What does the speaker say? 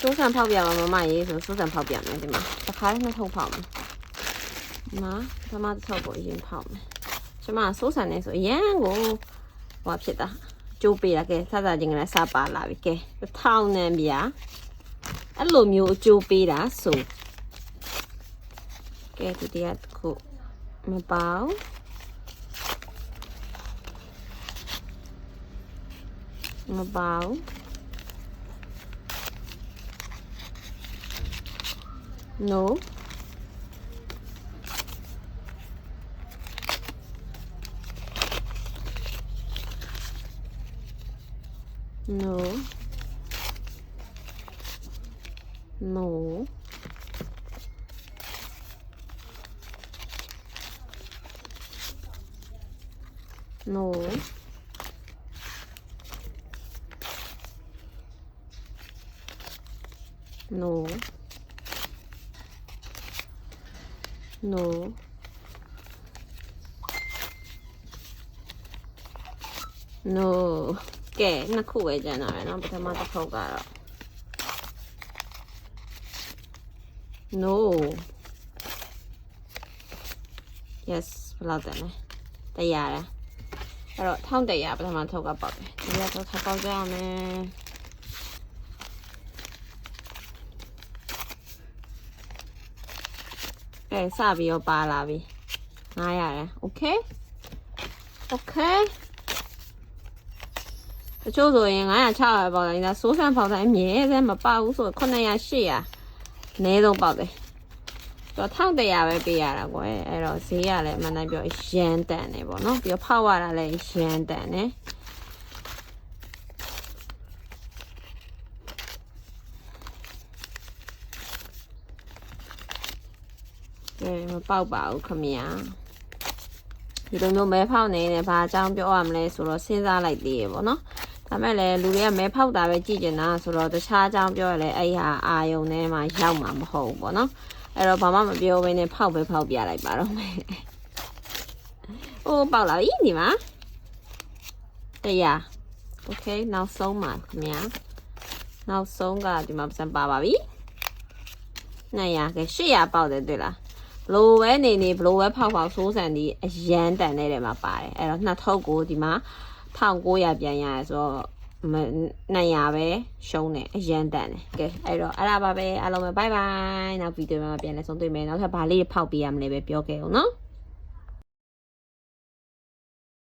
စိုးစံဖောက်ပြပါမမရေးဆိုစိုးစံဖောက်ပြမယ်ဒီမှာတစ်ခါနှစ်ထုပ်ဖောက်မယ်နော်ပထမတစ်ထုပ်ကိုအရင်ဖောက်မယ်ကျမစိုးစံနေဆိုအရန်ကိုဟောဖြစ်တာကျိုးပေးတာကဲစစချင်းကလည်းစပါလာပြီကဲ1000နဲ့ပြအဲ့လိုမျိုးအကျိုးပေးတာဆိုကဲဒီတရားတစ်ခုမပေါမပေါ no no no no no no no ကဲနှစ်ခုပဲကျန်တော့တယ်နော်ပထမတစ်ခေါက်ကတော့ no yes ဘယ်လောက်တန်လဲ100လားအဲ့တော့1100ပထမထုတ်ကပေါက်တယ်ဒီကတော့ထပ်ပေါက်ကြရမယ်ကဲစပြီးတော့ပါလာပြီ900ရယ် okay okay တချို့ဆိုရင်900 600ပေါက်တယ်ဒါစိုးစံပေါက်တိုင်းအမြဲတမ်းမပေါက်ဘူးဆို900 800အနည်းဆုံးပေါက်တယ်တော့1100ပဲပေးရတာကွယ်အဲ့တော့ဈေးကလည်းအမှန်တမ်းပြောရန်တန်နေပေါ့နော်ပြီးတော့ဖောက်ရတာလည်းရန်တန်နေကဲမပေါက်ပါဘူးခမညာဒီလိုမျိုးမဲဖောက်နေတယ်ဘာအကြောင်းပြောရမလဲဆိုတော့စဉ်းစားလိုက်သေးရပေါ့နော်ဒါမဲ့လည်းလူတွေကမဲဖောက်တာပဲကြည့်ကျင်တာဆိုတော့တခြားအကြောင်းပြောရလဲအဲ့ဟာအာယုံထဲမှာရောက်မှာမဟုတ်ဘူးပေါ့နော်အဲ့တော့ဘာမှမပြောဘဲနဲ့ဖောက်ပဲဖောက်ပြလိုက်ပါတော့မယ်အိုးပေါက်လာပြီဒီမှာ100 okay နောက်ဆုံးပါခင်ဗျာနောက်ဆုံးကဒီမှာပြန်ပါပါပြီ200ကဲ800ပေါက်တယ်တွေ့လားဘလိုပဲနေဘလိုပဲဖောက်စိုးစံဒီအရန်တန်နေတဲ့မှာပါတယ်အဲ့တော့နှစ်ထုပ်ကိုဒီမှာ1900ပြန်ရတယ်ဆိုတော့200ပဲရှုံးတယ်အရန်တန်တယ်ကဲအဲ့တော့အဲ့ဒါပါပဲအားလုံးပဲ bye bye နောက်ဗီဒီယိုမှာပြန်လဲဆုံးတွေ့မယ်နောက်ထပ်ဗာလေးဖောက်ပေးရမလဲပဲပြောခဲ့အောင်နော်